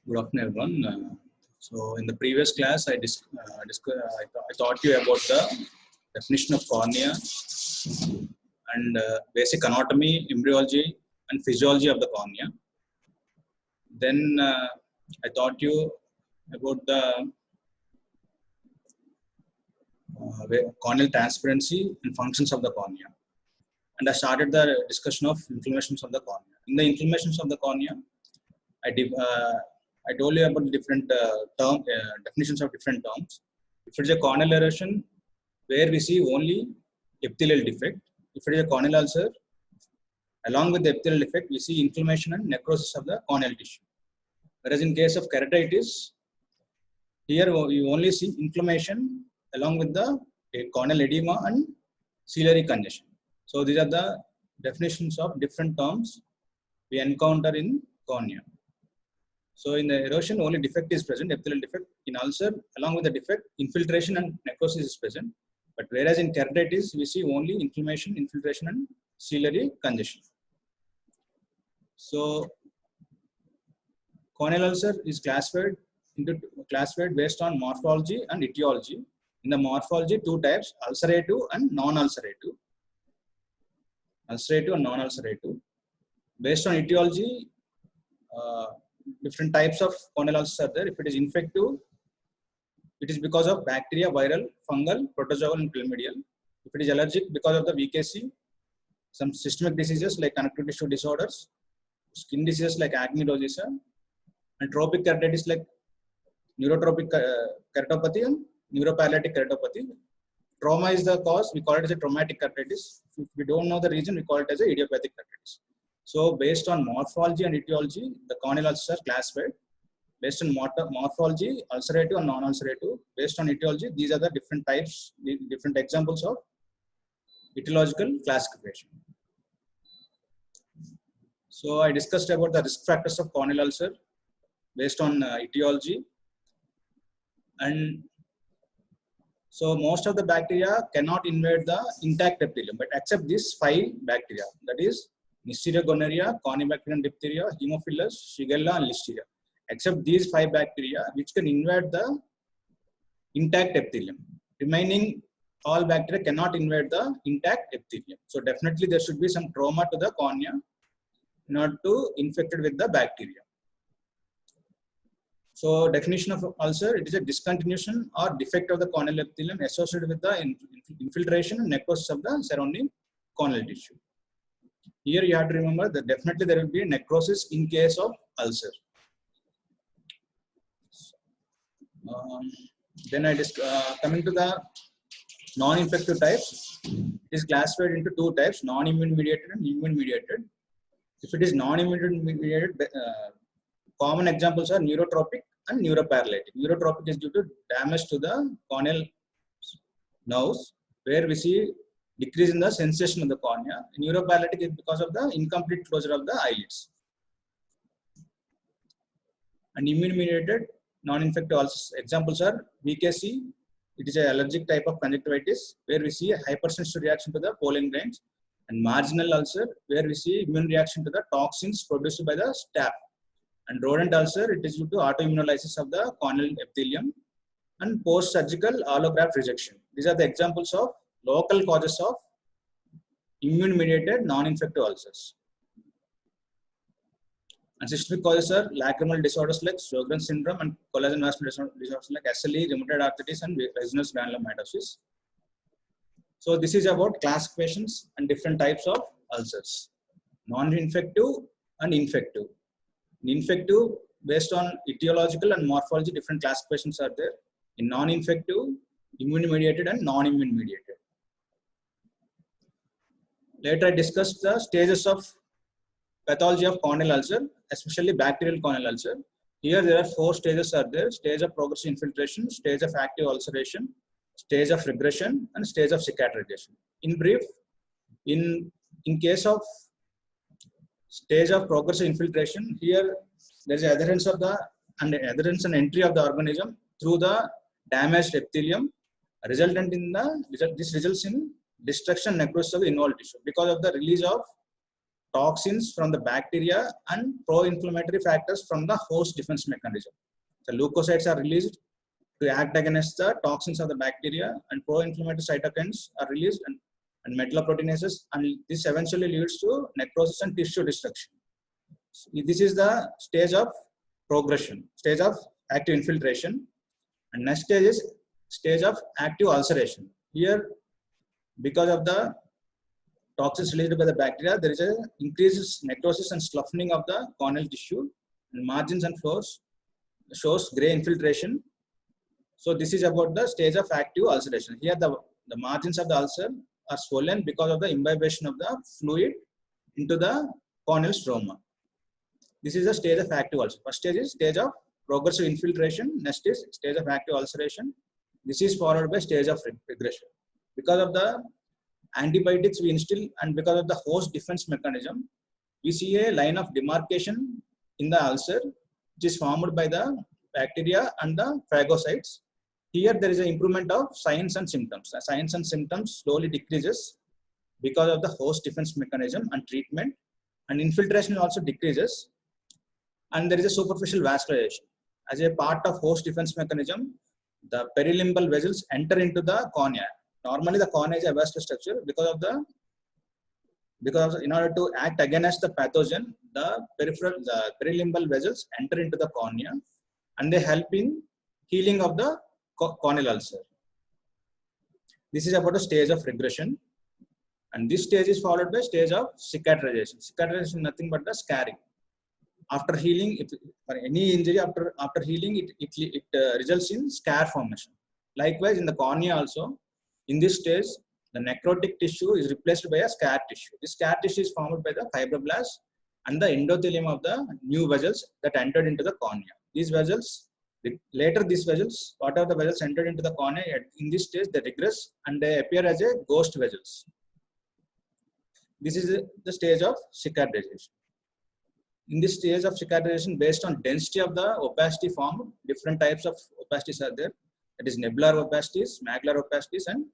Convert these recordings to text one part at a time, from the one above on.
Good afternoon, everyone. So, in the previous class, I taught you about the definition of cornea and basic anatomy, embryology, and physiology of the cornea. Then I taught you about the corneal transparency and functions of the cornea. And I started the discussion of inflammations of the cornea. In the inflammations of the cornea, I told you about the different definitions of different terms. If it is a corneal erosion, where we see only epithelial defect. If it is a corneal ulcer, along with the epithelial defect, we see inflammation and necrosis of the corneal tissue. Whereas in case of keratitis, here you only see inflammation along with the corneal edema and ciliary congestion. So these are the definitions of different terms we encounter in cornea. So in the erosion, only defect is present, epithelial defect. In ulcer, along with the defect, infiltration and necrosis is present. But whereas in keratitis, we see only inflammation, infiltration, and ciliary congestion. So corneal ulcer is classified based on morphology and etiology. In the morphology, two types: ulcerative and non-ulcerative. Ulcerative and non-ulcerative. Based on etiology, different types of corneal ulcers are there. If it is infective, it is because of bacteria, viral, fungal, protozoal, and chlamydial. If it is allergic, because of the VKC, some systemic diseases like connective tissue disorders, skin diseases like acne rosacea, and tropic keratitis like neurotropic keratopathy and neuroparalytic keratopathy. Trauma is the cause, we call it as a traumatic keratitis. If we don't know the reason, we call it as a idiopathic keratitis. So based on morphology and etiology, the corneal ulcers are classified. Based on morphology, ulcerative and non-ulcerative. Based on etiology, these are the different types, different examples of etiological classification. So I discussed about the risk factors of corneal ulcer based on etiology. And so most of the bacteria cannot invade the intact epithelium, but except these 5 bacteria, that is Neisseria gonorrhea, Corynebacterium diphtheria, Haemophilus, Shigella, and Listeria. Except these 5 bacteria, which can invade the intact epithelium. Remaining all bacteria cannot invade the intact epithelium. So definitely there should be some trauma to the cornea in order to infect it with the bacteria. So definition of ulcer, it is a discontinuation or defect of the corneal epithelium associated with the infiltration and necrosis of the surrounding corneal tissue. Here you have to remember that definitely there will be necrosis in case of ulcer. Then coming to the non-infective types, it is classified into 2 types: non-immune mediated and immune mediated. If it is non-immune mediated, common examples are neurotropic and neuroparalytic. Neurotropic is due to damage to the corneal nerves, where we see decrease in the sensation of the cornea. Neuroparalytic is because of the incomplete closure of the eyelids. And immune mediated non-infective examples are VKC. It is an allergic type of conjunctivitis where we see a hypersensitive reaction to the pollen grains, and marginal ulcer where we see immune reaction to the toxins produced by the staph. And rodent ulcer, it is due to autoimmunolysis of the corneal epithelium, and post-surgical allograft rejection. These are the examples of local causes of immune-mediated non-infective ulcers. And systemic causes are lacrimal disorders like Sjogren's syndrome and collagen vascular disorders like SLE, rheumatoid arthritis, and resinous granulomatosis. So this is about classifications and different types of ulcers. Non-infective and infective. Infective, based on etiological and morphology, different classifications are there. In non-infective, immune-mediated and non-immune-mediated. Later I discussed the stages of pathology of corneal ulcer, especially bacterial corneal ulcer. Here there are 4 stages are there: stage of progressive infiltration, stage of active ulceration, stage of regression, and stage of cicatrization. In brief, in case of stage of progressive infiltration, here there is adherence of the adherence and entry of the organism through the damaged epithelium, resultant in this results in destruction and necrosis of the involved tissue because of the release of toxins from the bacteria and pro-inflammatory factors from the host defense mechanism. The leukocytes are released to act against the toxins of the bacteria, and pro-inflammatory cytokines are released, and metalloproteinases, and this eventually leads to necrosis and tissue destruction. So this is the stage of progression, stage of active infiltration, and next stage is stage of active ulceration. Here, because of the toxins released by the bacteria, there is a increased necrosis and sloughing of the corneal tissue, and margins and floors shows gray infiltration. So this is about the stage of active ulceration. Here the margins of the ulcer are swollen because of the imbibition of the fluid into the corneal stroma. This is the stage of active ulcer. First stage is stage of progressive infiltration. Next is stage of active ulceration. This is followed by stage of regression. Because of the antibiotics we instill and because of the host defense mechanism, we see a line of demarcation in the ulcer, which is formed by the bacteria and the phagocytes. Here there is an improvement of signs and symptoms. The signs and symptoms slowly decreases because of the host defense mechanism and treatment, and infiltration also decreases, and there is a superficial vascularization. As a part of host defense mechanism, the perilimbal vessels enter into the cornea. Normally the cornea is a vascular structure because in order to act against the pathogen, the perilimbal vessels enter into the cornea, and they help in healing of the corneal ulcer. This is about a stage of regression, and this stage is followed by stage of cicatrization. Cicatrization is nothing but the scarring. After healing, for any injury after healing, it results in scar formation. Likewise, in the cornea also, in this stage, the necrotic tissue is replaced by a scar tissue. This scar tissue is formed by the fibroblasts and the endothelium of the new vessels that entered into the cornea. These vessels, later these vessels, whatever the vessels entered into the cornea, in this stage they regress and they appear as a ghost vessels. This is the stage of cicatrization. In this stage of cicatrization, based on density of the opacity formed, different types of opacities are there. That is nebular opacities, macular opacities, and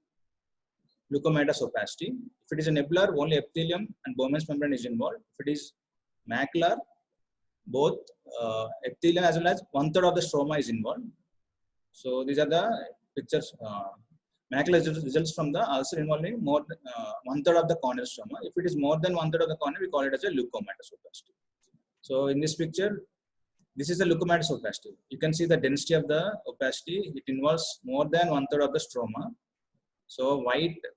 leukomatous opacity. If it is a nebular, only epithelium and Bowman's membrane is involved. If it is macular, both epithelium as well as 1/3 of the stroma is involved. So these are the pictures. Macular results from the ulcer involving more than 1/3 of the corneal stroma. If it is more than 1/3 of the cornea, we call it as a leukomatous opacity. So in this picture, this is the leukomatous opacity. You can see the density of the opacity. It involves more than 1/3 of the stroma. So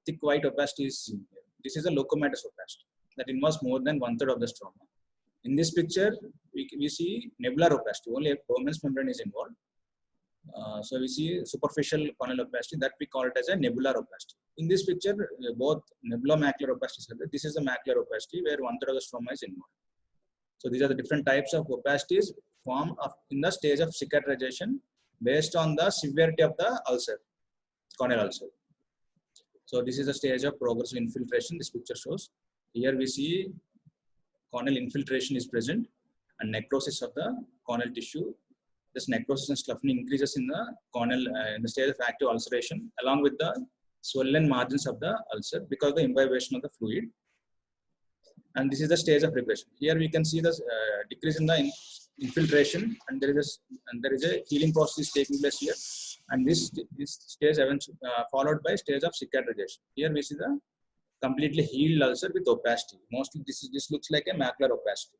thick white opacity is seen here. This is a leukomatous opacity that involves more than 1/3 of the stroma. In this picture, we see nebular opacity. Only Bowman's membrane is involved. So we see superficial corneal opacity that we call it as a nebular opacity. In this picture, both nebulomacular opacities are there. This is the macular opacity where 1/3 of the stroma is involved. So these are the different types of opacities formed in the stage of cicatrization based on the severity of the ulcer, corneal ulcer. So this is the stage of progressive infiltration. This picture shows. Here we see corneal infiltration is present and necrosis of the corneal tissue. This necrosis and sloughing increases in the corneal in the stage of active ulceration, along with the swollen margins of the ulcer because of the imbibition of the fluid. And this is the stage of regression. Here we can see the decrease in the infiltration, and there is a healing process taking place here. And this stage followed by stage of cicatrization. Here we see the completely healed ulcer with opacity. Mostly this looks like a macular opacity.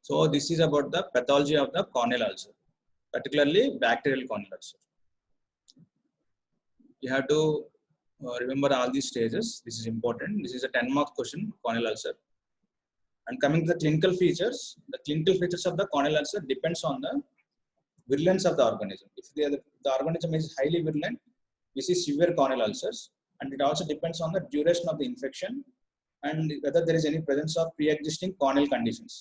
So this is about the pathology of the corneal ulcer, particularly bacterial corneal ulcer. You have to remember all these stages. This is important. This is a 10-mark question, corneal ulcer. And coming to the clinical features of the corneal ulcer depends on the virulence of the organism. If the organism is highly virulent, we see severe corneal ulcers, and it also depends on the duration of the infection and whether there is any presence of pre-existing corneal conditions.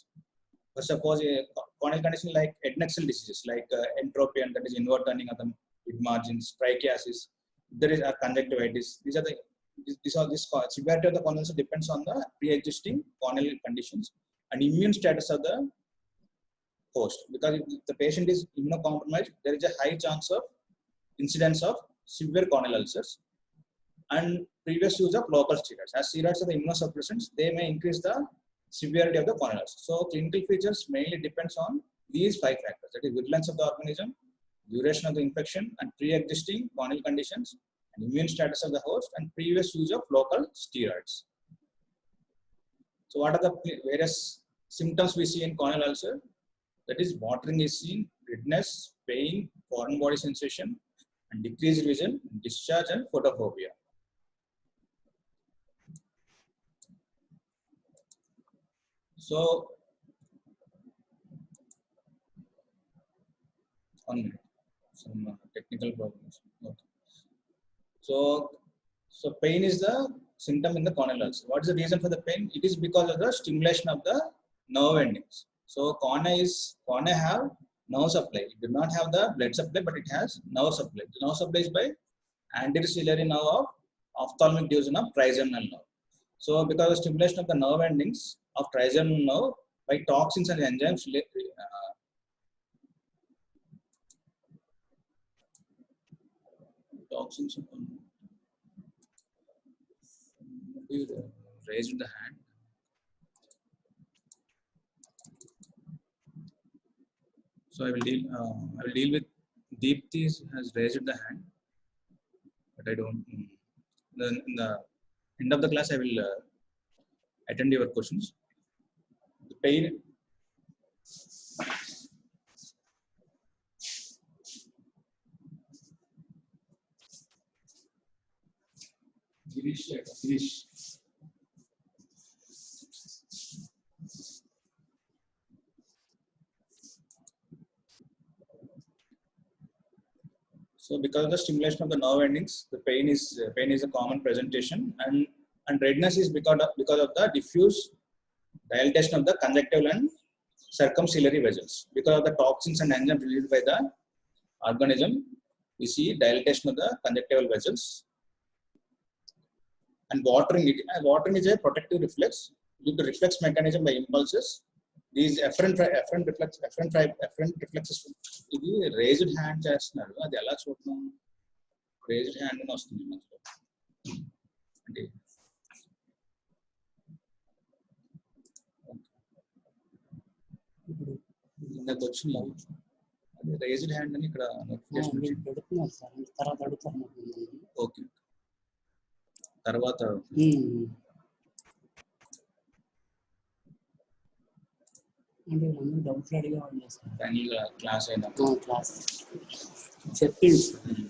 For suppose a corneal condition like adnexal diseases like entropy, and that is inward turning of the mid margins, trichiasis, there is a conjunctivitis. This severity of the corneal ulcer depends on the pre-existing corneal conditions and immune status of the host. Because if the patient is immunocompromised, there is a high chance of incidence of severe corneal ulcers. and previous use of local steroids. As steroids are the immunosuppressants, they may increase the severity of the corneal ulcer. So clinical features mainly depends on these 5 factors, that is virulence of the organism, duration of the infection, and pre-existing corneal conditions, and immune status of the host, and previous use of local steroids. So what are the various symptoms we see in corneal ulcer? That is watering is seen, redness, pain, foreign body sensation, and decreased vision, discharge, and photophobia. So, 1 minute, some technical problems. Okay. So pain is the symptom in the corneal ulcer. What is the reason for the pain? It is because of the stimulation of the nerve endings. So cornea have nerve supply. It does not have the blood supply, but it has nerve supply. The nerve supply is by anterior ciliary nerve of ophthalmic division of trigeminal nerve. So because of stimulation of the nerve endings of trigeminal nerve by toxins and enzymes, toxins. Raised the hand. So I will deal with Deepthi has raised the hand, but I don't. Then in the end of the class, I will attend your questions. The pain. Girish. So because of the stimulation of the nerve endings, the pain is a common presentation, and redness is because of the diffuse dilatation of the conjunctival and circumciliary vessels. Because of the toxins and enzymes released by the organism, we see dilatation of the conjunctival vessels. And watering is a protective reflex due to reflex mechanism by impulses. These efferent reflexes. ఇది raised hand చేస్తున్నారు, అది ఎలా చూడడం? Raised hand అని వస్తుంది మనలో. అంటే ఇందాక వచ్చింది అది raised hand అని ఇక్కడ నోటిఫికేషన్ పెడుతున్నారు సార్, తర్వాత అడుగుతాను. ఓకే, తర్వాత అంటే వీళ్ళందరూ డౌట్లు అడిగేవాళ్ళు సార్. ఫైనల్ క్లాస్ అయినా క్లాస్ చెప్పింది.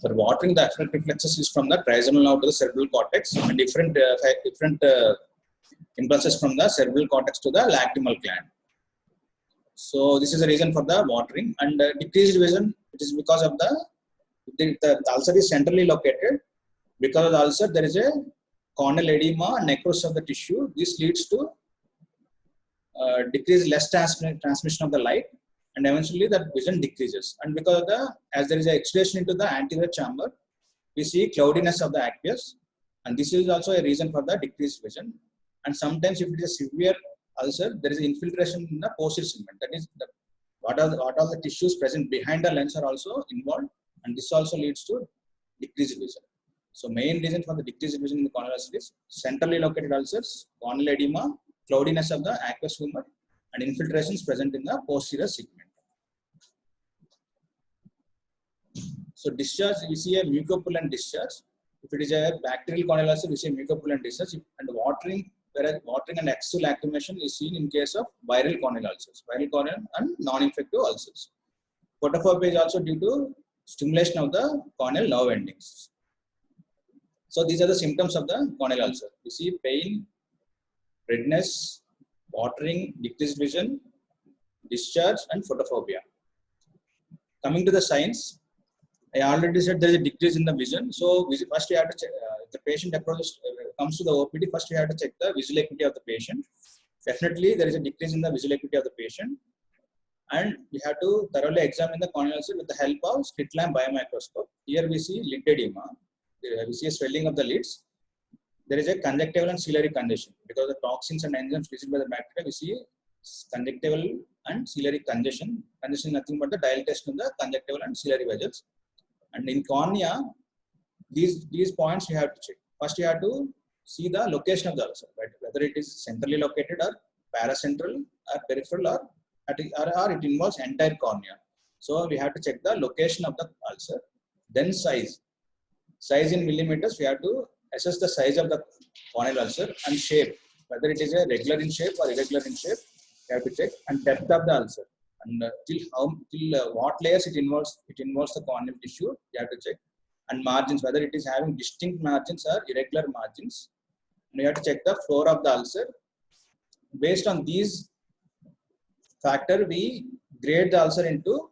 For watering, the efferent reflexes is from the trigeminal nerve to the cerebral cortex, and different impulses from the cerebral cortex to the lacrimal gland. So this is the reason for the watering. And decreased vision, it is because of the ulcer is centrally located. Because of the ulcer, there is a corneal edema and necrosis of the tissue. This leads to less transmission of the light, and eventually that vision decreases. And because of as there is an exudation into the anterior chamber, we see cloudiness of the aqueous, and this is also a reason for the decreased vision. And sometimes if it is a severe ulcer, there is infiltration in the posterior segment. That is, what are the tissues present behind the lens are also involved, and this also leads to decreased vision. So main reason for the decreased vision in the corneal ulcer is centrally located ulcers, corneal edema, cloudiness of the aqueous humor, and infiltrations present in the posterior segment. So discharge, we see a mucopollulant discharge. If it is a bacterial corneal ulcer, we see a mucopollulant discharge. And watering, whereas watering and excessive lacrimation is seen in case of viral corneal ulcers, viral corneal and non-infective ulcers. Photophobia is also due to stimulation of the corneal nerve endings. So these are the symptoms of the corneal ulcer. We see pain, redness, watering, decreased vision, discharge, and photophobia. Coming to the signs, I already said there is a decrease in the vision. So first we have to check, if the patient comes to the OPD, first we have to check the visual acuity of the patient. Definitely there is a decrease in the visual acuity of the patient. And we have to thoroughly examine the corneal ulcer with the help of slit lamp biomicroscope. Here we see lid edema. We see a swelling of the lids. There is a conjunctival and ciliary congestion. Because of the toxins and enzymes released by the bacteria, we see conjunctival and ciliary congestion. Congestion is nothing but the dilatation of the conjunctival and ciliary vessels. And in cornea, these points you have to check. First, you have to see the location of the ulcer, right? Whether it is centrally located or paracentral or peripheral or it involves entire cornea. So we have to check the location of the ulcer. Then size in millimeters. We have to assess the size of the corneal ulcer, and shape, whether it is a regular in shape or irregular in shape. We have to check, and depth of the ulcer, and till what layers it involves the corneal tissue. We have to check, and margins, whether it is having distinct margins or irregular margins. And we have to check the floor of the ulcer. Based on these factor, we grade the ulcer into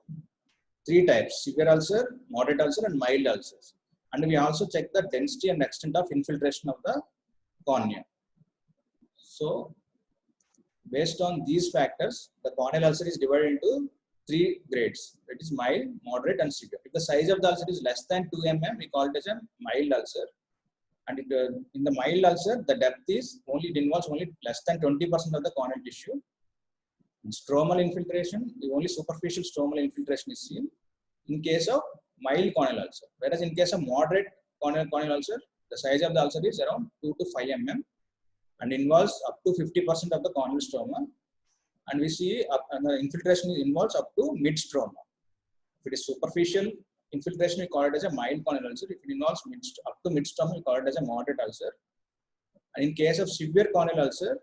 3 types: severe ulcer, moderate ulcer, and mild ulcers. And we also check the density and extent of infiltration of the cornea. So, based on these factors, the corneal ulcer is divided into 3 grades. That is mild, moderate, and severe. If the size of the ulcer is less than 2 mm, we call it as a mild ulcer. And in the mild ulcer, the depth is it involves only less than 20% of the corneal tissue. In stromal infiltration, only superficial stromal infiltration is seen in case of mild corneal ulcer. Whereas in case of moderate corneal ulcer, the size of the ulcer is around 2 to 5 mm and involves up to 50% of the corneal stroma. And we see the infiltration involves up to mid stroma. If it is superficial infiltration, we call it as a mild corneal ulcer. If it involves up to mid stroma, we call it as a moderate ulcer. And in case of severe corneal ulcer,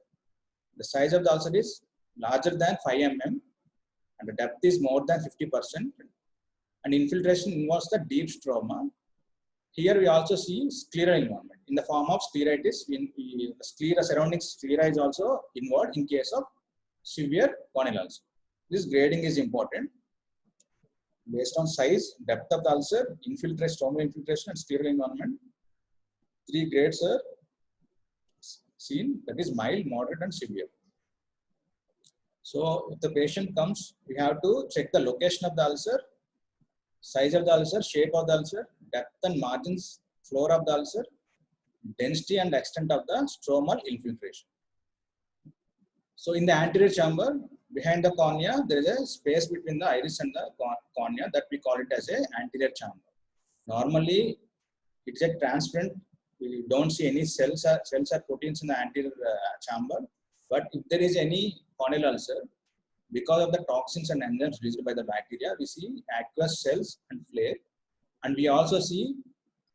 the size of the ulcer is larger than 5 mm and the depth is more than 50%. And infiltration involves the deep stroma. Here we also see scleral involvement in the form of scleritis. The sclera, surrounding sclera is also involved in case of severe corneal ulcer. This grading is important. Based on size, depth of the ulcer, stromal infiltration, and scleral involvement, 3 grades are seen, that is mild, moderate, and severe. So if the patient comes, we have to check the location of the ulcer, size of the ulcer, shape of the ulcer, depth and margins, floor of the ulcer, density and extent of the stromal infiltration. So in the anterior chamber, behind the cornea, there is a space between the iris and the cornea that we call it as an anterior chamber. Normally, it is a transparent. We don't see any cells or proteins in the anterior chamber. But if there is any corneal ulcer, because of the toxins and enzymes released by the bacteria, we see aqueous cells and flare. And we also see,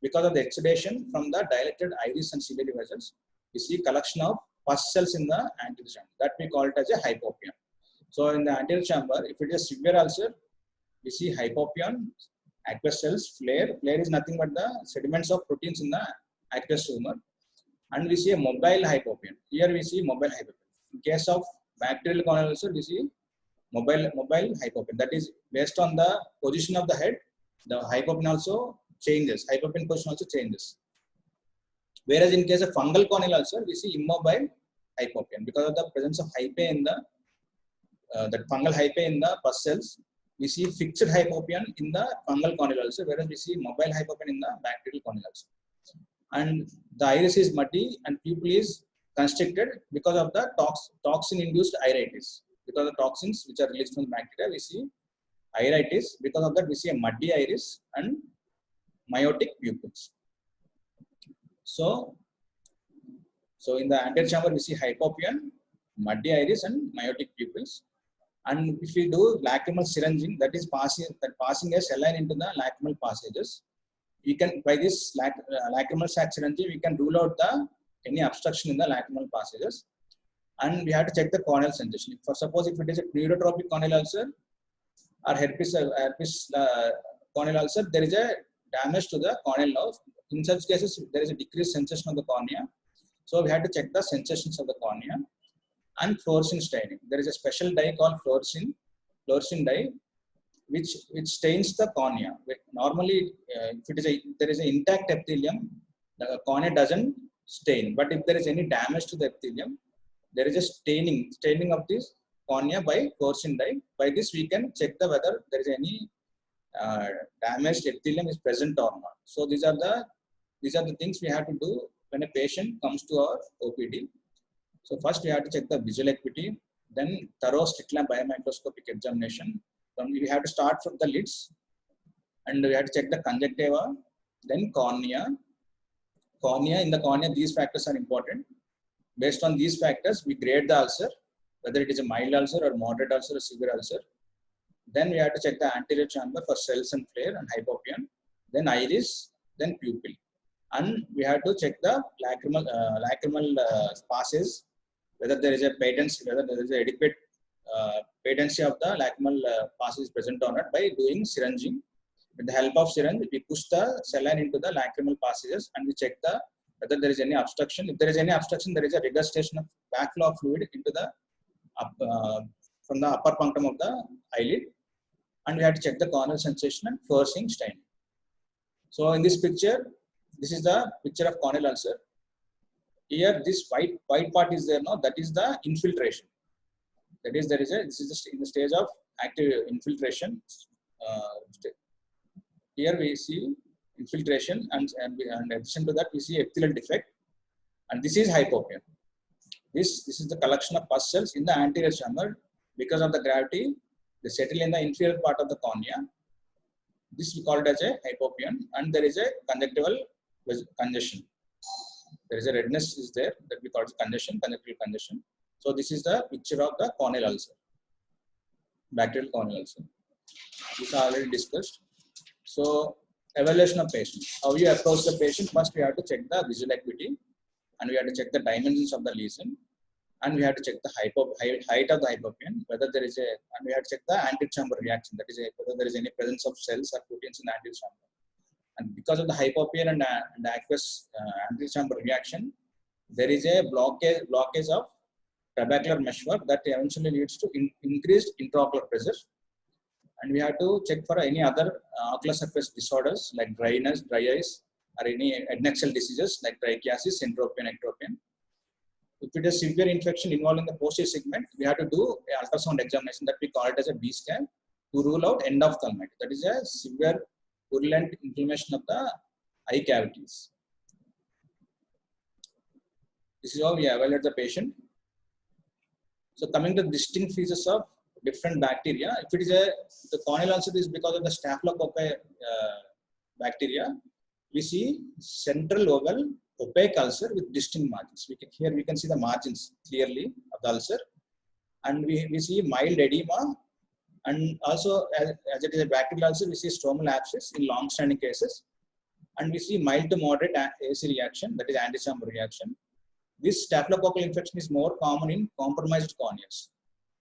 because of the exudation from the dilated iris and ciliary vessels, we see collection of pus cells in the anterior chamber. That we call it as a hypopyon. So in the anterior chamber, if it is a severe ulcer, we see hypopyon, aqueous cells, flare. Flare is nothing but the sediments of proteins in the aqueous humor. And we see a mobile hypopyon. Here we see mobile hypopyon. In case of bacterial corneal ulcer, we see mobile hypopyon. That is based on the position of the head, the hypopyon also changes. Hypopyon position also changes. Whereas in case of fungal corneal ulcer, we see immobile hypopyon because of the presence of hyphae in the that fungal hyphae in the pus cells. We see fixed hypopyon in the fungal corneal ulcer, whereas we see mobile hypopyon in the bacterial corneal ulcer. And the iris is muddy and pupil is constricted because of the toxin-induced iritis. Because of the toxins which are released from the bacteria, we see iritis. Because of that, we see a muddy iris and myotic pupils. So in the anterior chamber, we see hypopyon, muddy iris, and myotic pupils. And if we do lacrimal syringing, that is passing a saline into the lacrimal passages, we can, by this lacrimal sac syringing, we can rule out any obstruction in the lacrimal passages. And we have to check the corneal sensation. Suppose if it is a pleuratropic corneal ulcer or herpes corneal ulcer, there is a damage to the corneal nerve. In such cases, there is a decreased sensation of the cornea. So we have to check the sensations of the cornea. And fluorescein staining. There is a special dye called fluorescein dye, which stains the cornea. Normally, if there is an intact epithelium, the cornea doesn't stain. But if there is any damage to the epithelium, there is a staining of this cornea by fluorescein dye. By this, we can check whether there is any damaged epithelium is present or not. So these are the things we have to do when a patient comes to our OPD. So first we have to check the visual acuity, then thorough slit lamp biomicroscopic examination. Then we have to start from the lids. And we have to check the conjunctiva, then cornea. In the cornea, these factors are important. Based on these factors, we grade the ulcer, whether it is a mild ulcer or moderate ulcer or severe ulcer. Then we have to check the anterior chamber for cells and flare and hypopion, then iris, then pupil. And we have to check the lacrimal passes, whether there is a patency, whether there is a adequate patency of the lacrimal passes present or not by doing syringing. With the help of syringe, we push the saline into the lacrimal passages and we check whether there is any obstruction. If there is any obstruction, there is a regurgitation of backflow of fluid into the from the upper punctum of the eyelid, and we have to check the corneal sensation and forcing staining. So in this picture, this is the picture of corneal ulcer. Here, this white part is there now. That is the infiltration. That is, this is in the stage of active infiltration. Here we see infiltration, and in addition to that, we see epithelial defect, and this is hypopion. This is the collection of pus cells in the anterior chamber. Because of the gravity, they settle in the inferior part of the cornea. This we call it as a hypopion, and there is a conjunctival congestion. There is a redness is there that we call it congestion, conjunctival congestion. So this is the picture of the corneal ulcer, bacterial corneal ulcer. This is already discussed. So evaluation of patient. How you approach the patient? First, we have to check the visual acuity, and we have to check the dimensions of the lesion, and we have to check the height of the hypopion, whether there is and we have to check the anterior chamber reaction. That is, whether there is any presence of cells or proteins in the anterior chamber. And because of the hypopion and aqueous anterior chamber reaction, there is a blockage of trabecular meshwork that eventually leads to increased intraocular pressure. And we have to check for any other ocular surface disorders like dryness, dry eyes, or any adnexal diseases like trichiasis, centropian, ectropian. If it is severe infection involving the posterior segment, we have to do an ultrasound examination that we call it as a B scan to rule out endophthalmitis. That is a severe purulent inflammation of the eye cavities. This is how we evaluate the patient. So coming to distinct features of different bacteria, if it is the corneal ulcer is because of the Staphylococci bacteria, we see central oval opaque ulcer with distinct margins. Here we can see the margins clearly of the ulcer, and we see mild edema, and also as it is a bacterial ulcer, we see stromal abscess in long-standing cases, and we see mild to moderate AC reaction, that is antichamber reaction. This staphylococcal infection is more common in compromised corneas,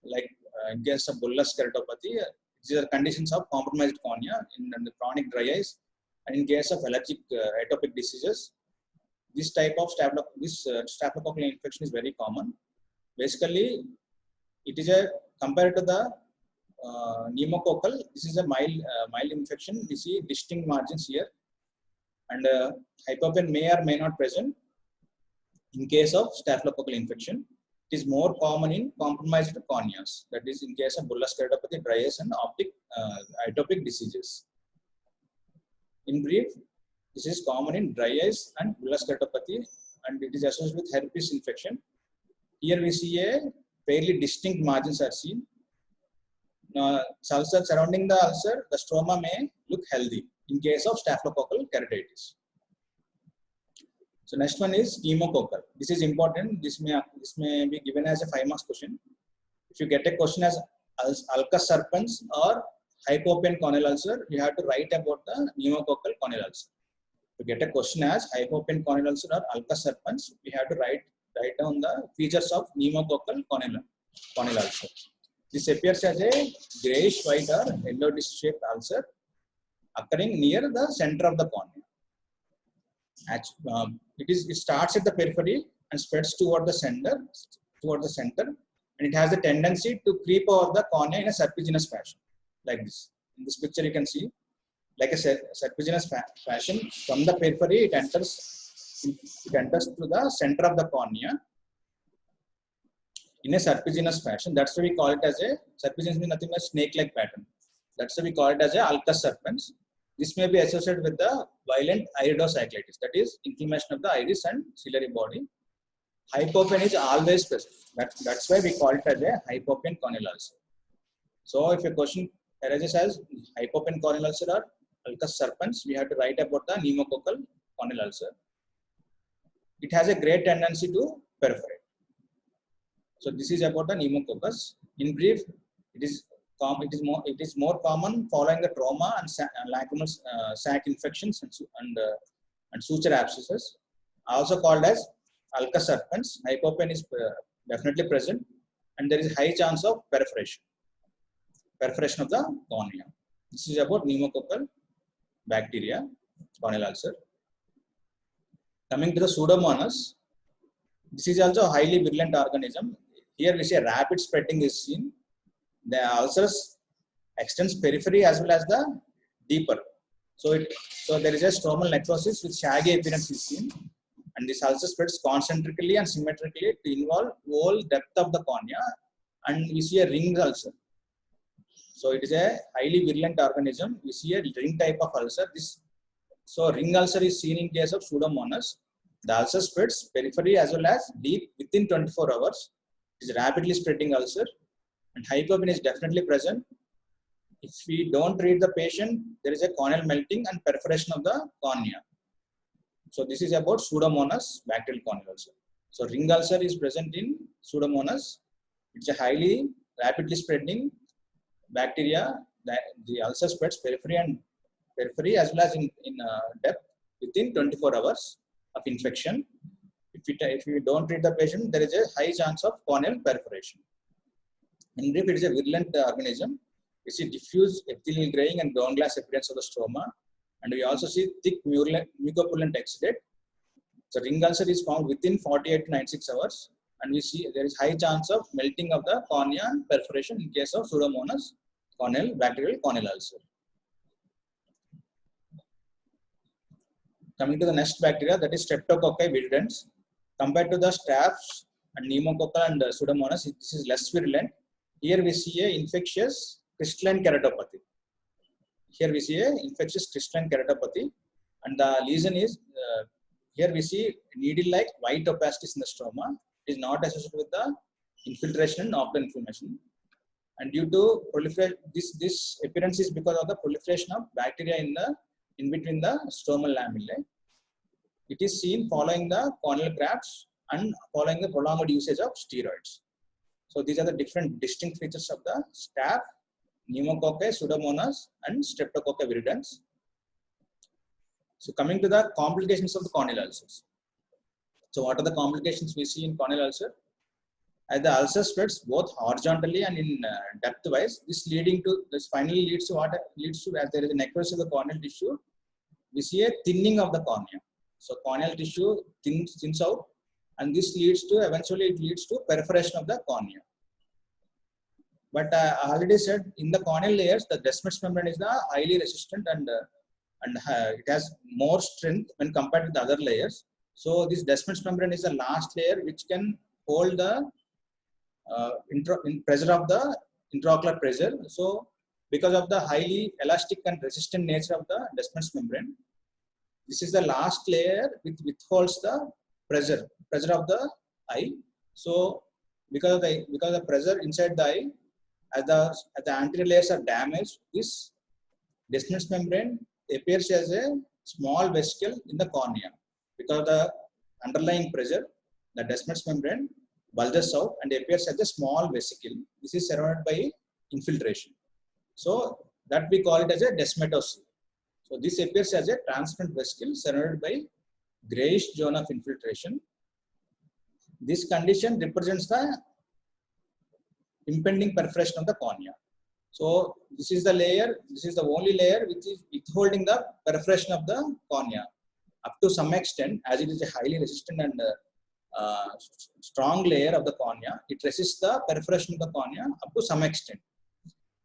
like in case of bullous keratopathy. These are conditions of compromised cornea in the chronic dry eyes, and in case of allergic atopic diseases. This type of staphylococcal infection is very common. Basically, it is compared to the pneumococcal. This is a mild infection. We see distinct margins here, and hypopion may or may not present in case of staphylococcal infection. It is more common in compromised corneas. That is in case of bullous keratopathy, dry eyes, and atopic diseases. In brief, this is common in dry eyes and bullous keratopathy, and it is associated with herpes infection. Here we see a fairly distinct margins are seen. Ulcer surrounding the ulcer, the stroma may look healthy in case of staphylococcal keratitis. So next one is pneumococcal. This is important. This may be given as a 5 marks question. If you get a question as ulcus serpens or hypopion corneal ulcer, you have to write about the pneumococcal corneal ulcer. To get a question as hypopion corneal ulcer or ulcus serpens, we have to write down the features of pneumococcal corneal ulcer. This appears as a grayish white or yellow disc-shaped ulcer occurring near the center of the cornea. It starts at the periphery and spreads toward the center, and it has a tendency to creep over the cornea in a serpiginous fashion, like this. In this picture, you can see like a serpiginous fashion. From the periphery, it enters to the center of the cornea in a serpiginous fashion. That's why we call it as a serpiginous, means nothing but snake-like pattern. That's why we call it as a ulcus serpens. This may be associated with the violent iridocyclitis, that is inflammation of the iris and ciliary body. Hypopion is always present. That's why we call it as a hypopion corneal ulcer. So if a question arises as hypopion corneal ulcer or Ulcus serpens, we have to write about the pneumococcal corneal ulcer. It has a great tendency to perforate. So this is about the pneumococcus. In brief, it is more common following the trauma and lacrimal sac infections and suture abscesses, also called as Ulcus serpens. Hypopen is definitely present, and there is high chance of perforation of the cornea. This is about pneumococcal bacteria corneal ulcer. Coming to the Pseudomonas, this is also a highly virulent organism. Here we see a rapid spreading is seen. The ulcers extends periphery as well as the deeper. So there is a stromal necrosis with shaggy appearance is seen, and this ulcer spreads concentrically and symmetrically to involve whole depth of the cornea, and we see a ring ulcer. So it is a highly virulent organism. We see a ring type of ulcer. So ring ulcer is seen in case of Pseudomonas. The ulcer spreads periphery as well as deep within 24 hours. It is rapidly spreading ulcer, and hypopen is definitely present. If we don't treat the patient, there is a corneal melting and perforation of the cornea. So this is about Pseudomonas bacterial corneal ulcer. So ring ulcer is present in Pseudomonas. It's a highly rapidly spreading bacteria. The ulcer spreads periphery as well as in depth within 24 hours of infection. If we don't treat the patient, there is a high chance of corneal perforation. In brief, it is a virulent organism. We see diffuse epithelial graying and ground glass appearance of the stroma, and we also see thick mucopollulant exudate. So ring ulcer is found within 48 to 96 hours, and we see there is high chance of melting of the cornea and perforation in case of Pseudomonas bacterial corneal ulcer. Coming to the next bacteria, that is Streptococci viridans. Compared to the staph and pneumococcal and Pseudomonas, this is less virulent. Here we see a infectious crystalline keratopathy. And the lesion is here we see needle-like white opacities in the stroma. It is not associated with the infiltration and ocular inflammation. And due to proliferation, this appearance is because of the proliferation of bacteria in between the stromal lamellae. It is seen following the corneal grafts and following the prolonged usage of steroids. So these are the different distinct features of the staph, pneumococci, Pseudomonas, and Streptococci viridans. So coming to the complications of the corneal ulcers. So what are the complications we see in corneal ulcer? As the ulcer spreads both horizontally and in depth wise, this finally leads to as there is a necrosis of the corneal tissue, we see a thinning of the cornea. So corneal tissue thins out, and this eventually leads to perforation of the cornea. But I already said in the corneal layers, the Descemet's membrane is the highly resistant and it has more strength when compared to the other layers. So this Descemet's membrane is the last layer which can hold the pressure of the intraocular pressure. So because of the highly elastic and resistant nature of the Descemet's membrane, this is the last layer which withholds the pressure of the eye. So because of the pressure inside the eye, as the anterior layers are damaged, this Descemet's membrane appears as a small vesicle in the cornea. Because of the underlying pressure, the Descemet's membrane bulges out and appears as a small vesicle. This is surrounded by infiltration. So that we call it as a descemetocele. So this appears as a transparent vesicle surrounded by grayish zone of infiltration. This condition represents the impending perforation of the cornea. So this is the only layer which is withholding the perforation of the cornea. Up to some extent, as it is a highly resistant and strong layer of the cornea, it resists the perforation of the cornea up to some extent.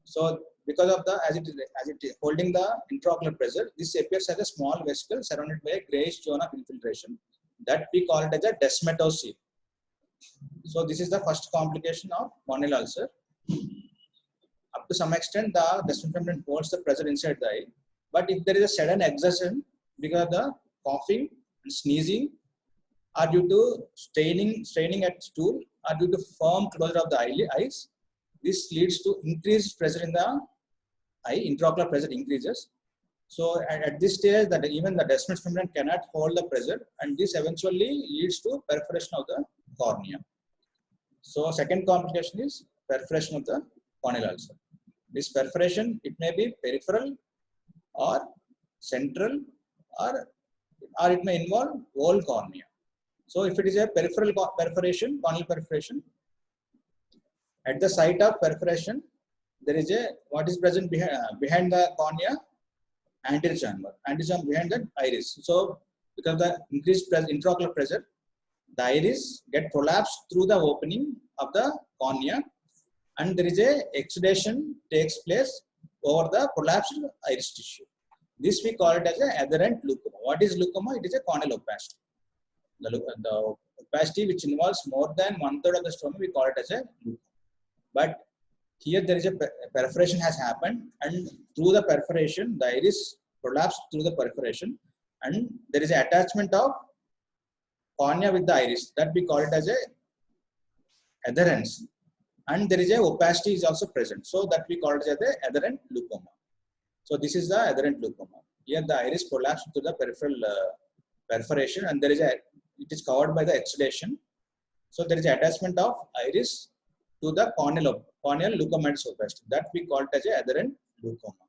So because of as it is holding the intraocular pressure, this appears as a small vesicle surrounded by a grayish zone of infiltration. That we call it as a descemetocele. So this is the first complication of corneal ulcer. Up to some extent, the Descemet's membrane holds the pressure inside the eye. But if there is a sudden exertion because of the coughing and sneezing, or due to straining at stool, or due to firm closure of the eyes, this leads to increased pressure in the eye. Intraocular pressure increases. So at this stage, that even the Descemet's membrane cannot hold the pressure, and this eventually leads to perforation of the cornea. So second complication is perforation of the corneal ulcer. This perforation, it may be peripheral or central, or it may involve whole cornea. So if it is a peripheral perforation, corneal perforation, at the site of perforation, there is a what is present behind the cornea, anterior chamber behind the iris. So because of the increased intraocular pressure, the iris get prolapsed through the opening of the cornea, and there is a exudation takes place over the prolapsed iris tissue. This we call it as a adherent glaucoma. What is glaucoma? It is a corneal opacity. The opacity which involves more than 1/3 of the stroma, we call it as a glaucoma. But here there is a perforation has happened, and through the perforation, the iris prolapsed through the perforation, and there is an attachment of cornea with the iris, that we call it as a adherence, and there is a opacity is also present, so that we call it as a adherent glaucoma. So this is the adherent glaucoma. Here the iris prolapsed to the peripheral perforation, and there is it is covered by the exudation. So there is attachment of iris to the corneal leukomatous opacity, that we call it as a adherent glaucoma.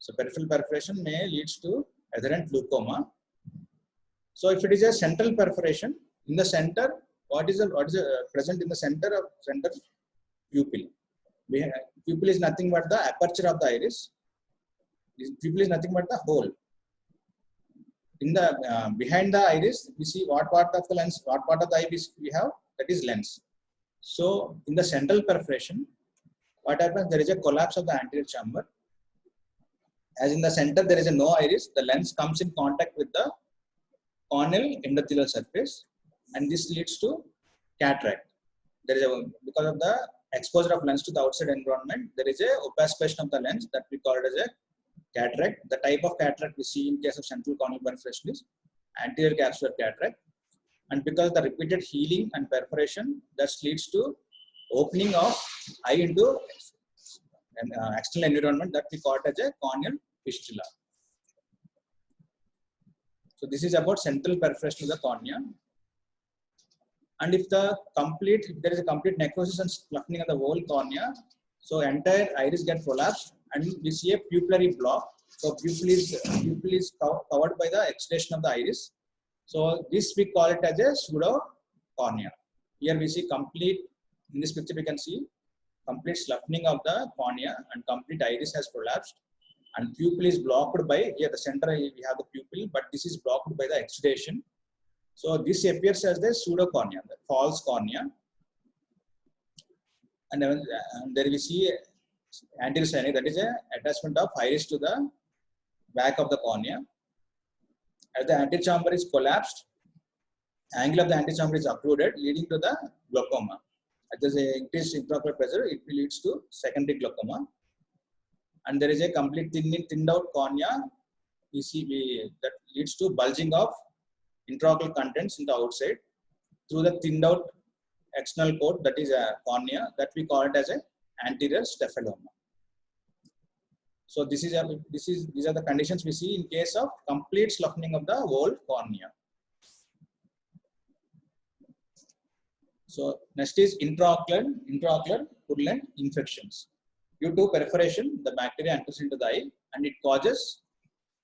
So peripheral perforation may leads to adherent glaucoma. So if it is a central perforation, in the center, what is present in the center pupil? Pupil is nothing but the aperture of the iris. Pupil is nothing but the hole. In the behind the iris, we see what part of the lens, what part of the eye we have, that is lens. So in the central perforation, what happens? There is a collapse of the anterior chamber. As in the center there is a no iris, the lens comes in contact with the corneal endothelial surface, and this leads to cataract. There is because of the exposure of lens to the outside environment, there is a opacification of the lens, that we call it as a cataract. The type of cataract we see in case of central corneal perforation is anterior capsular cataract, and because of the repeated healing and perforation, that leads to opening of eye into an external environment, that we call it as a corneal fistula. So this is about central perforation of the cornea. And if there is a complete necrosis and flattening of the whole cornea, so entire iris gets prolapsed, and we see a pupillary block. So pupil is covered by the exudation of the iris. So this we call it as a pseudo cornea. Here we see complete, in this picture we can see complete flattening of the cornea, and complete iris has prolapsed, and pupil is blocked by, here the center we have the pupil, but this is blocked by the exudation. So this appears as the pseudocornea, the false cornea. And there we see anterior synovium, that is a attachment of iris to the back of the cornea. As the anterior chamber is collapsed, angle of the anterior chamber is occluded, leading to the glaucoma. As there is a increased intraocular pressure, it leads to secondary glaucoma. And there is a complete thinned out cornea. That leads to bulging of intraocular contents in the outside through the thinned out external coat, that is a cornea, that we call it as a anterior staphyloma. So these are the conditions we see in case of complete sloughing of the whole cornea. So next is intraocular purulent infections. Due to perforation, the bacteria enters into the eye, and it causes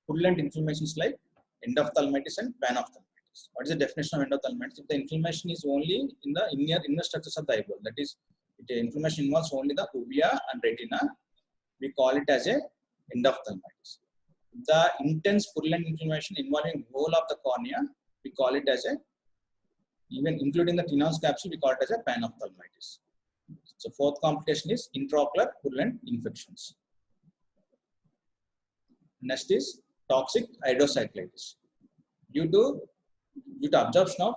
purulent inflammations like endophthalmitis and panophthalmitis. What is the definition of endophthalmitis? If the inflammation is only in the inner structures of the eyeball, that is, if the inflammation involves only the uvea and retina, we call it as a endophthalmitis. The intense purulent inflammation involving whole of the cornea, we call it as a, even including the Tenon's capsule, we call it as a panophthalmitis. So fourth complication is intraocular purulent infections. Next is toxic iridocyclitis. Due to absorption of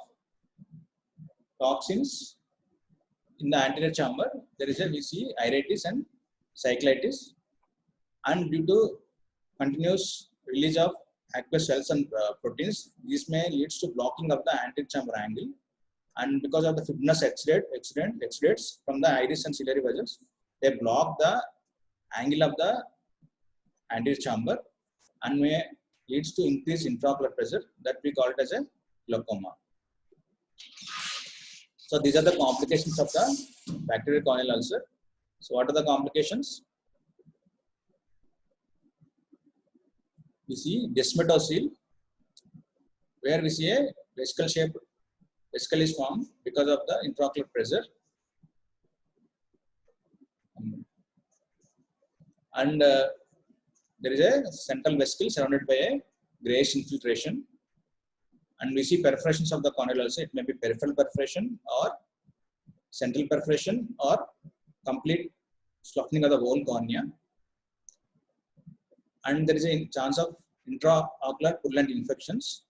toxins in the anterior chamber, there is we see iritis and cyclitis, and due to continuous release of aqueous cells and proteins, this may leads to blocking of the anterior chamber angle, and because of the fibrous exudates from the iris and ciliary vessels, they block the angle of the anterior chamber, and may leads to increased intraocular pressure that we call it as a glaucoma. So these are the complications of the bacterial corneal ulcer. So what are the complications? We see descemetocele, where we see a vesicle-shaped vesicle is formed because of the intraocular pressure. And there is a central vesicle surrounded by a grayish infiltration. And we see perforations of the corneal ulcer. It may be peripheral perforation or central perforation or complete sloughing of the whole cornea. And there is a chance of intraocular purulent infections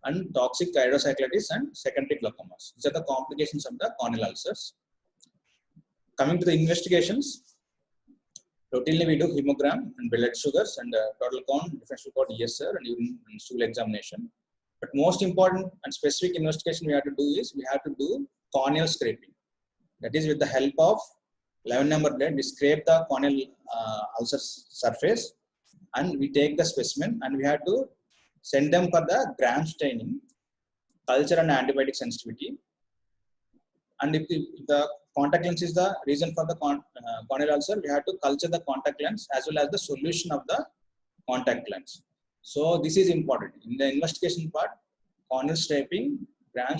and toxic iridocyclitis and secondary glaucomas. These are the complications of the corneal ulcers. Coming to the investigations, routinely we do hemogram and blood sugars and total count, differential count ESR and urine and stool examination. But most important and specific investigation we have to do is we have to do corneal scraping. That is, with the help of 11 number blade, we scrape the corneal ulcer surface and we take the specimen and we have to send them for the gram staining, culture and antibiotic sensitivity. And if the contact lens is the reason for the corneal ulcer, we have to culture the contact lens as well as the solution of the contact lens. So this is important. In the investigation part, corneal scraping, gram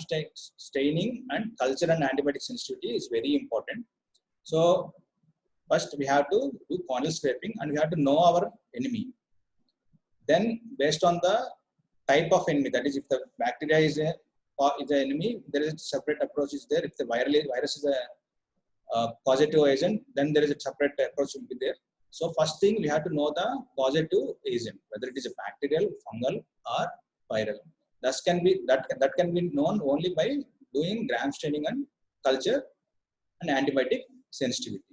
staining and culture and antibiotic sensitivity is very important. So first we have to do corneal scraping and we have to know our enemy. Then based on the type of enemy, that is if the bacteria is the enemy, there is a separate approach is there. If the virus is a causative agent, then there is a separate approach will be there. So first thing we have to know the causative agent, whether it is a bacterial, fungal or viral. That can be known only by doing gram staining and culture and antibiotic sensitivity.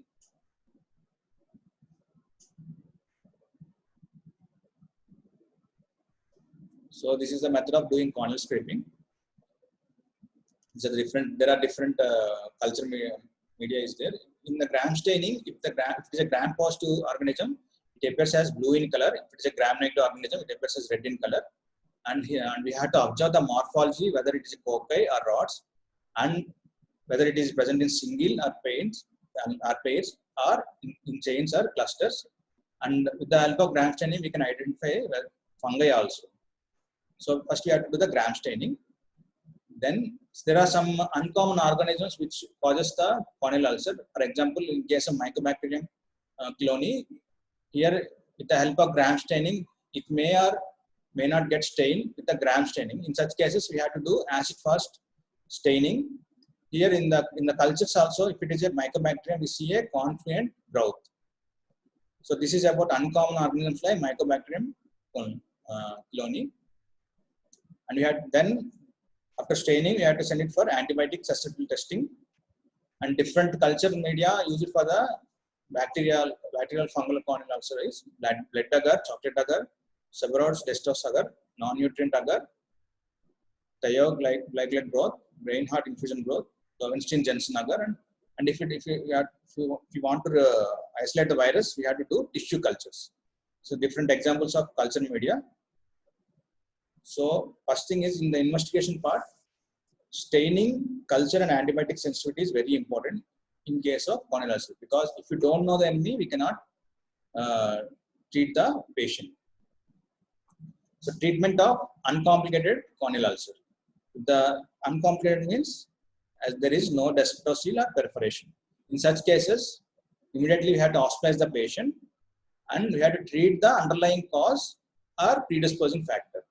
So this is the method of doing corneal scraping. There are different culture media is there. In the gram staining, if it is a gram positive organism, it appears as blue in color. If it is a gram negative organism, it appears as red in color. And we have to observe the morphology, whether it is a cocci or rods, and whether it is present in single or pairs or in chains or clusters. And with the help of gram staining, we can identify fungi also. So first we have to do the gram staining. Then there are some uncommon organisms which causes the corneal ulcer. For example, in case of Mycobacterium clonei, here with the help of gram staining, it may or may not get stained with the gram staining. In such cases, we have to do acid-fast staining. Here in the cultures also, if it is a Mycobacterium, we see a confluent growth. So this is about uncommon organisms like Mycobacterium clonei. And we had then, after staining, we have to send it for antibiotic susceptibility testing. And different culture media used for the bacterial fungal corneal ulcer is blood agar, chocolate agar, Severod's Destos agar, non-nutrient agar, thioglycolate growth, brain heart infusion growth, Lowenstein Jensen agar, and if you want to isolate the virus, we have to do tissue cultures. So different examples of culture media. So first thing is in the investigation part, staining, culture and antibiotic sensitivity is very important in case of corneal ulcer, because if you don't know the enemy, we cannot treat the patient. So treatment of uncomplicated corneal ulcer. The uncomplicated means as there is no descemetocele or perforation. In such cases, immediately we have to hospitalize the patient and we have to treat the underlying cause or predisposing factor.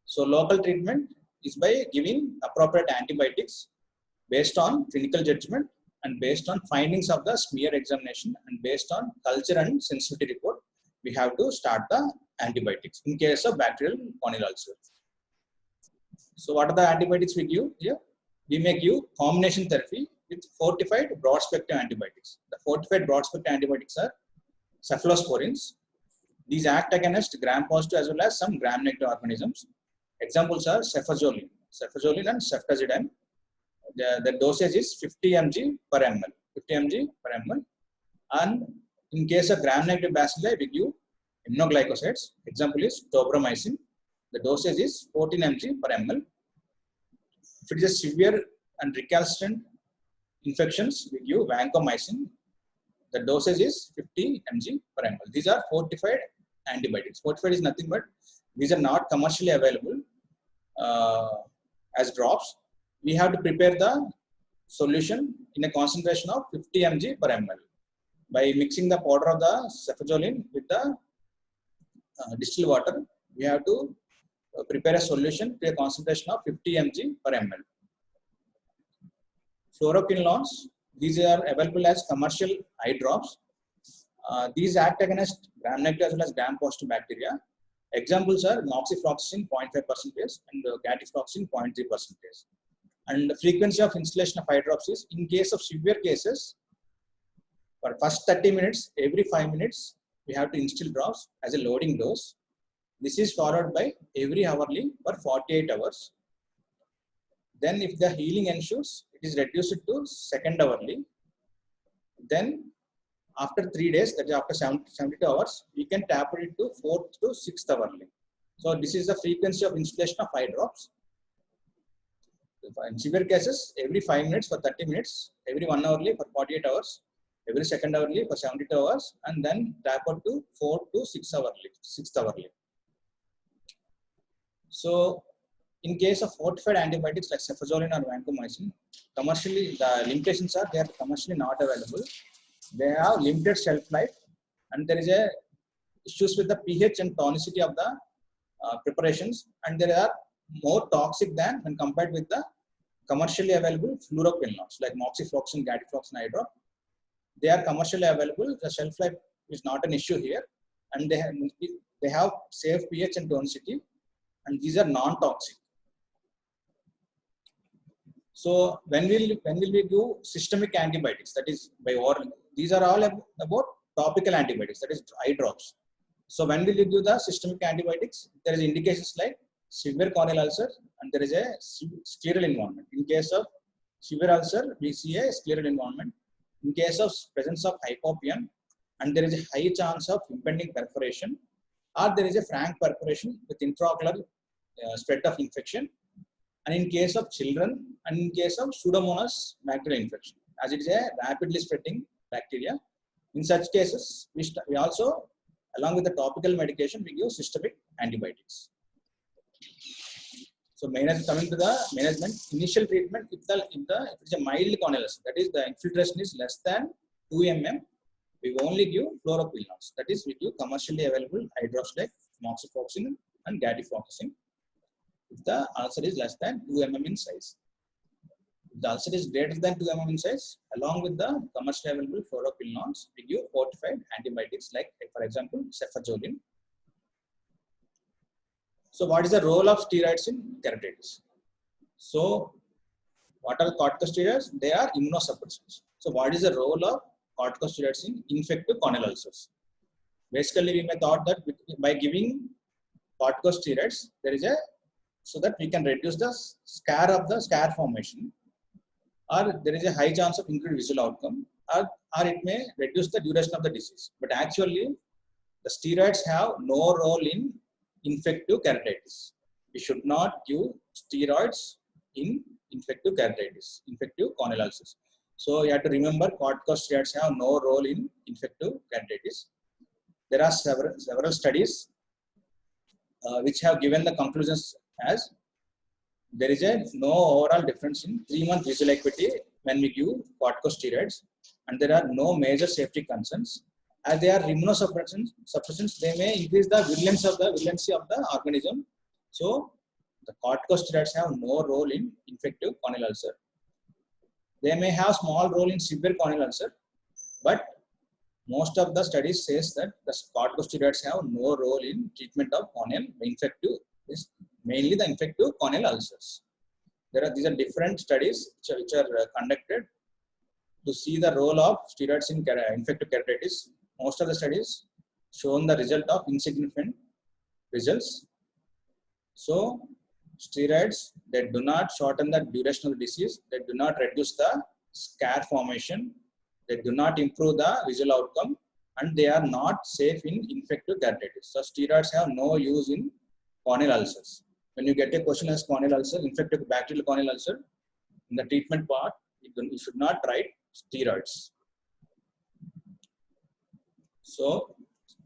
So local treatment is by giving appropriate antibiotics based on clinical judgment and based on findings of the smear examination and based on culture and sensitivity report, we have to start the antibiotics in case of bacterial corneal ulcer. So what are the antibiotics we give here? We may give combination therapy with fortified broad spectrum antibiotics. The fortified broad spectrum antibiotics are cephalosporins. These act against gram positive as well as some gram negative organisms. Examples are cefazolin and ceftazidime. The dosage is 50 mg per ml. And in case of gram negative bacilli, we give aminoglycosides. Example is tobramycin. The dosage is 14 mg per ml. If it is a severe and recalcitrant infections, we give vancomycin. The dosage is 50 mg per ml. These are fortified antibiotics. Fortified is nothing but these are not commercially available as drops. We have to prepare the solution in a concentration of 50 mg per ml by mixing the powder of the cefazolin with the distilled water. We have to prepare a solution to a concentration of 50 mg per ml. Fluoroquinolones, these are available as commercial eye drops. These act against gram-negative as well as gram-positive bacteria. Examples are moxifloxacin 0.5% and gatifloxacin 0.3%. And the frequency of installation of eye drops is, in case of severe cases, for first 30 minutes, every 5 minutes, we have to instill drops as a loading dose. This is followed by every hourly for 48 hours. Then if the healing ensures, it is reduced to second hourly. Then after 3 days, that is after 72 hours, we can taper it to 4th to 6th hourly. So this is the frequency of installation of eye drops. In severe cases, every 5 minutes for 30 minutes, every 1 hourly for 48 hours, every second hourly for 72 hours, and then taper to 4th to 6th hourly. So in case of fortified antibiotics like cefazolin or vancomycin, commercially the limitations are they are commercially not available. They have limited shelf life, and there is a issues with the pH and tonicity of the preparations, and they are more toxic than when compared with the commercially available fluoroquinolones like moxifloxacin, gatifloxacin eye drop. They are commercially available. The shelf life is not an issue here, and they have safe pH and tonicity, and these are non-toxic. So when will we do systemic antibiotics, that is by oral? These are all about topical antibiotics, that is eye drops. So when will you do the systemic antibiotics? There is indications like severe corneal ulcer, and there is a scleral involvement. In case of severe ulcer, we see a scleral involvement. In case of presence of hypopyon, and there is a high chance of impending perforation, or there is a frank perforation with intraocular spread of infection. And in case of children, and in case of Pseudomonas bacterial infection, as it is a rapidly spreading bacteria, in such cases, we also, along with the topical medication, we give systemic antibiotics. So coming to the management, initial treatment, if it is a mild corneal ulcer, that is the infiltration is less than 2 mm, we only give fluoroquinolones. That is, we give commercially available eye drops like moxifloxacin and gatifloxacin. If the ulcer is less than 2 mm in size. If the ulcer is greater than 2 mm in size, along with the commercially available fluoroquinolones, we give fortified antibiotics like, for example, cefazolin. So what is the role of steroids in keratitis? So what are corticosteroids? They are immunosuppressants. So what is the role of corticosteroids in infective corneal ulcers? Basically, we may thought that by giving corticosteroids, there is a so that we can reduce the scar formation, or there is a high chance of increased visual outcome, or it may reduce the duration of the disease. But actually, the steroids have no role in infective keratitis. We should not give steroids in infective keratitis, infective corneal ulcers. So you have to remember, corticosteroids have no role in infective keratitis. There are several studies which have given the conclusions as there is no overall difference in 3-month visual acuity when we give corticosteroids, and there are no major safety concerns. As they are immunosuppressants, they may increase the virulency of the organism. So the corticosteroids have no role in infective corneal ulcer. They may have small role in severe corneal ulcer, but most of the studies says that the corticosteroids have no role in treatment of corneal infective, mainly the infective corneal ulcers. These are different studies which are conducted to see the role of steroids in infective keratitis. Most of the studies shown the result of insignificant results. So steroids, they do not shorten the duration of the disease, they do not reduce the scar formation, they do not improve the visual outcome, and they are not safe in infective keratitis. So steroids have no use in corneal ulcers. When you get a question as corneal ulcer, infective bacterial corneal ulcer, in the treatment part, you should not write steroids. So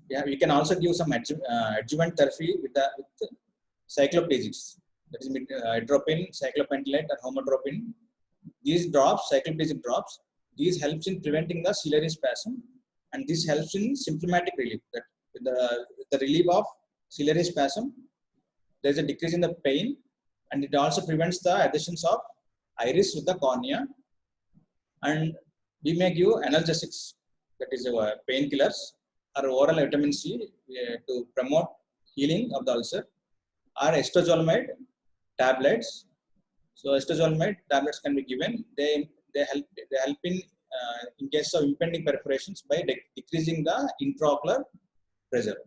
yeah, we can also give some adjuvant therapy with cycloplegics. That is atropine, cyclopentolate, or homotropin. These drops, cycloplegic drops, these helps in preventing the ciliary spasm, and this helps in symptomatic relief. That the relief of ciliary spasm, there is a decrease in the pain, and it also prevents the adhesions of iris with the cornea. And we may give analgesics, that is painkillers, or oral vitamin C to promote healing of the ulcer, or acetazolamide tablets. So acetazolamide tablets can be given. They help in case of impending perforations by decreasing the intraocular pressure.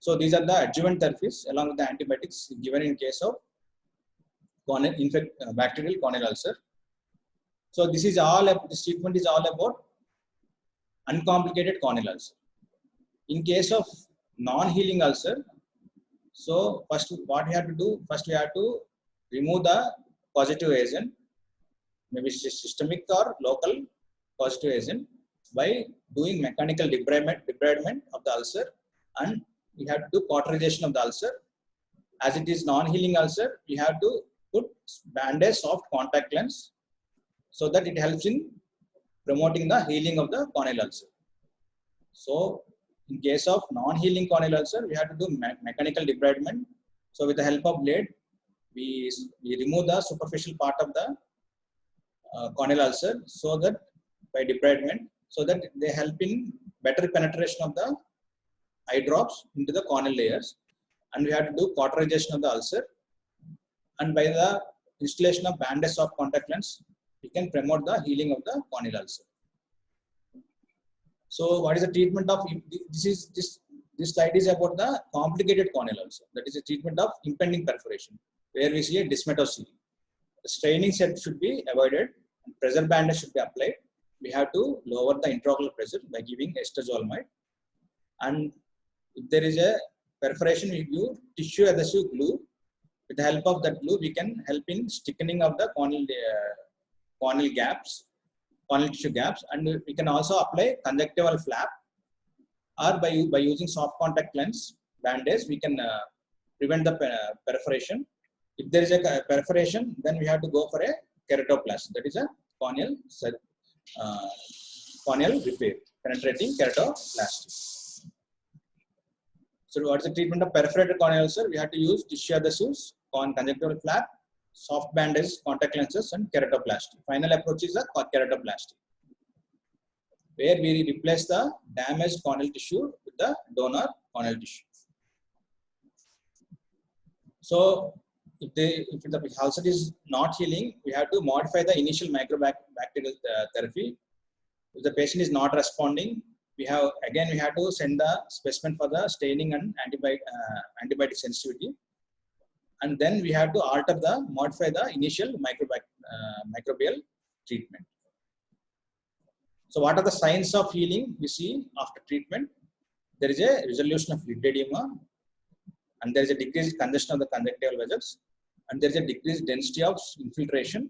So these are the adjuvant therapies along with the antibiotics given in case of bacterial corneal ulcer. So this treatment is all about uncomplicated corneal ulcer. In case of non-healing ulcer, so first what we have to do, first we have to remove the causative agent, maybe systemic or local causative agent, by doing mechanical debridement of the ulcer, and we have to do cauterization of the ulcer. As it is non-healing ulcer, we have to put bandage soft contact lens so that it helps in promoting the healing of the corneal ulcer. So in case of non-healing corneal ulcer, we have to do mechanical debridement. So with the help of blade, we remove the superficial part of the corneal ulcer, so that by debridement, so that they help in better penetration of the eye drops into the corneal layers. And we have to do cauterization of the ulcer, and by the installation of bandage soft contact lens, we can promote the healing of the corneal ulcer. So what is the treatment of this slide is about the complicated corneal ulcer. That is a treatment of impending perforation, where we see a dysmetocele. The straining set should be avoided, and pressure bandage should be applied. We have to lower the intraocular pressure by giving acetazolamide. And if there is a perforation, we give tissue adhesive glue. With the help of that glue, we can help in stickening of the corneal tissue gaps, and we can also apply conjunctival flap, or by using soft contact lens bandage, we can prevent the perforation. If there is a perforation, then we have to go for a keratoplasty, that is a corneal repair, penetrating keratoplasty. So what is the treatment of perforated corneal ulcer? We have to use tissue adhesives, conjunctival flap, soft bandage, contact lenses, and keratoplasty. Final approach is a keratoplasty, where we replace the damaged corneal tissue with the donor corneal tissue. So if the ulcer is not healing, we have to modify the initial microbacterial therapy. If the patient is not responding, we have to send the specimen for the staining and antibiotic sensitivity, and then we have to modify the initial microbial treatment. So what are the signs of healing we see after treatment? There is a resolution of lid edema, and there is a decreased congestion of the conjunctival vessels, and there is a decreased density of infiltration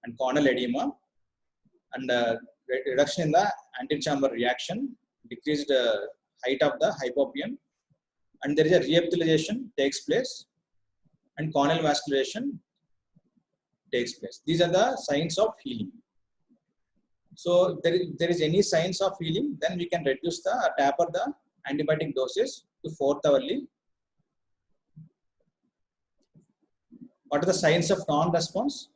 and corneal edema, and reduction in the antechamber reaction, decreased height of the hypopyon, and there is a reepithelialization takes place, and corneal vascularization takes place. These are the signs of healing. So if there is any signs of healing, then we can reduce taper the antibiotic doses to 4th hourly. What are the signs of non-response?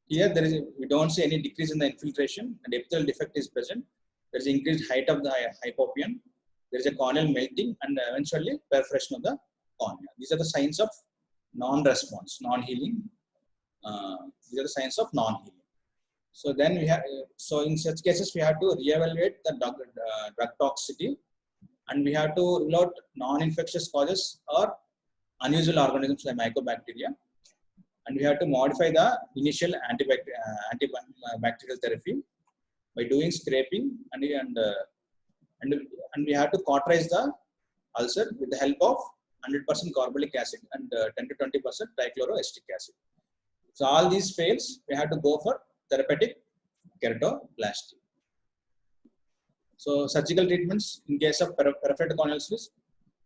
Here we don't see any decrease in the infiltration, and epithelial defect is present. There is increased height of the hypopyon. There is a corneal melting, and eventually perforation of the cornea. These are the signs of non-response, non-healing. These are the signs of non-healing. So then in such cases, we have to reevaluate the drug toxicity, and we have to rule out non-infectious causes or unusual organisms like mycobacteria, and we have to modify the initial antibacterial therapy by doing scraping and and we have to cauterize the ulcer with the help of 100% carbolic acid and 10 to 20% dichloroacetic acid. So all these fails, we have to go for therapeutic keratoplasty. So surgical treatments in case of perforated corneal ulcers,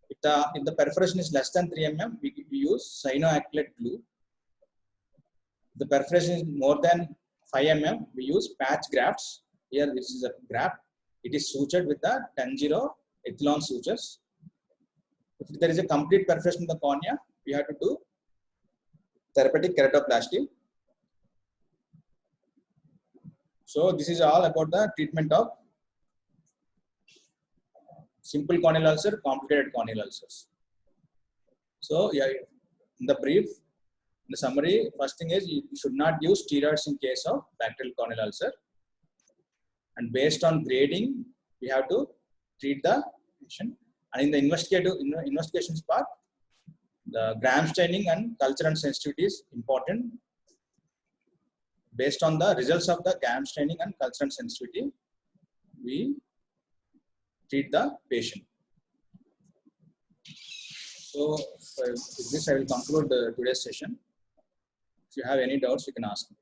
if the perforation is less than 3 mm, we use cyanoacrylate glue. The perforation is more than 5 mm, we use patch grafts. Here this is a graft. It is sutured with the 10-0 Ethlon sutures. If there is a complete perforation in the cornea, we have to do therapeutic keratoplasty. So this is all about the treatment of simple corneal ulcer, complicated corneal ulcers. So yeah, in the brief, in the summary, first thing is you should not use steroids in case of bacterial corneal ulcer. And based on grading, we have to treat the patient. And in the investigations part, the gram staining and culture and sensitivity is important. Based on the results of the gram staining and culture and sensitivity, we treat the patient. So with this, I will conclude today's session. If you have any doubts, you can ask me.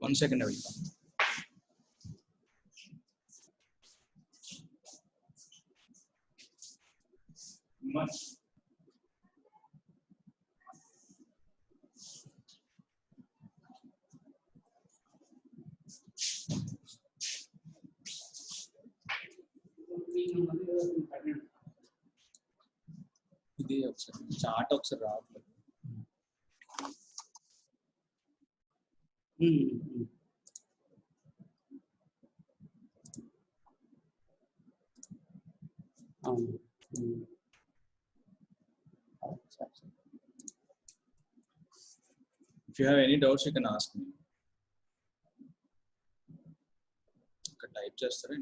One second, I will come. Much. ఇది ఒకసారి chat ఒకసారి రావట్లేదు. If you have any doubts, you can ask me. Type చేస్తారా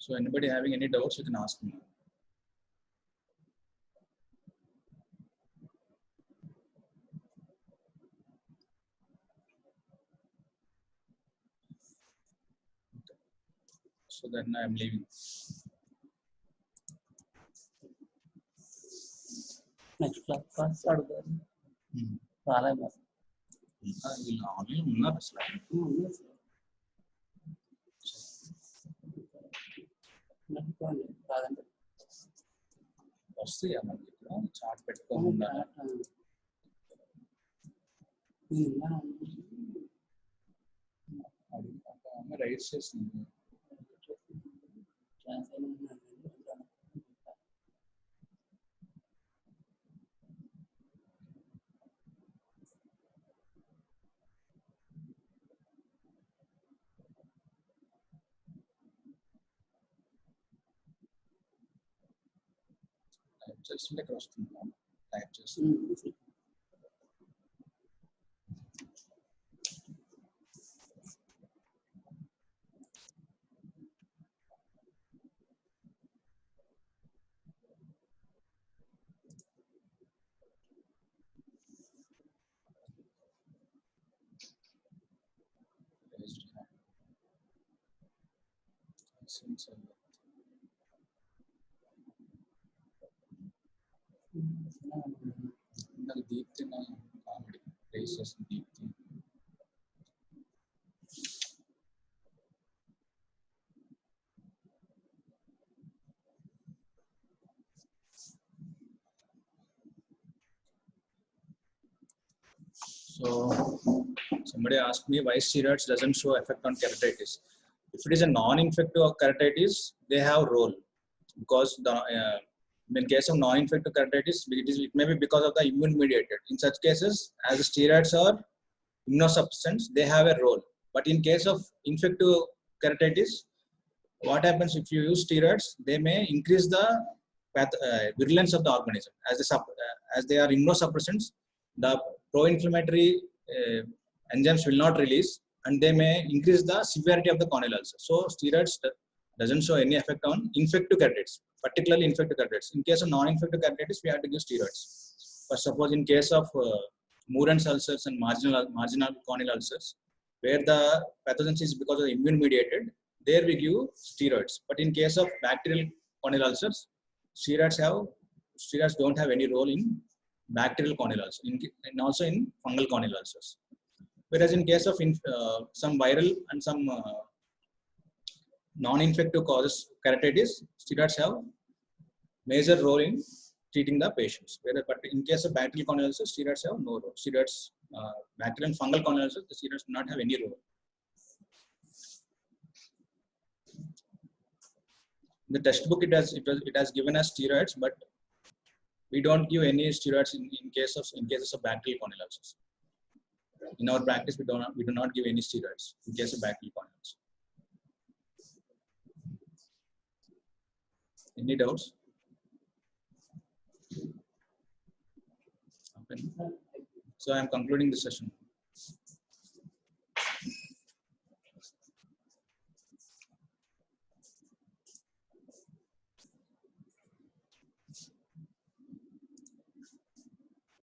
So anybody having any doubts, you can ask me. So then I am leaving. Next class అడుగుతారు రాలేదు వీళ్ళు online ఉన్నారు అసలు కాదండి వస్తాయి మనకి చాట్ పెట్టుకోకుండా రైట్ చేసింది టైప్ చేస్తుంటే ఇక్కడ వస్తుంది టైప్ చేస్తుంది నాకు దీప్తి నా కామెడీ రేస్ చేస్తుంది Deepti So somebody asked me why steroids doesn't show effect on keratitis. If it is a non-infective keratitis, they have role, because the in case of non-infective keratitis, it may be because of the immune mediated. In such cases, as the steroids are immunosuppressants, they have a role. But in case of infective keratitis, what happens if you use steroids? They may increase the virulence of the organism. As they are immunosuppressants, the pro-inflammatory enzymes will not release, and they may increase the severity of the corneal ulcer. So steroids doesn't show any effect on infective keratitis, particularly infective keratitis. In case of non-infective keratitis, we have to give steroids. But suppose in case of Moorens ulcers and marginal corneal ulcers, where the pathogens is because of the immune mediated, there we give steroids. But in case of bacterial corneal ulcers, steroids don't have any role in bacterial corneal ulcers, and also in fungal corneal ulcers. Whereas in case of some viral and some non-infective causes keratitis, steroids have major role in treating the patients. But in case of bacterial corneal ulcers, steroids have no role. Bacterial and fungal corneal ulcers, the steroids do not have any role. In the textbook, it has given us steroids, but we don't give any steroids in cases of bacterial corneal ulcers. In our practice, we do not give any steroids in case of bacterial corneal ulcers. Any doubts? Okay. So I am concluding the session.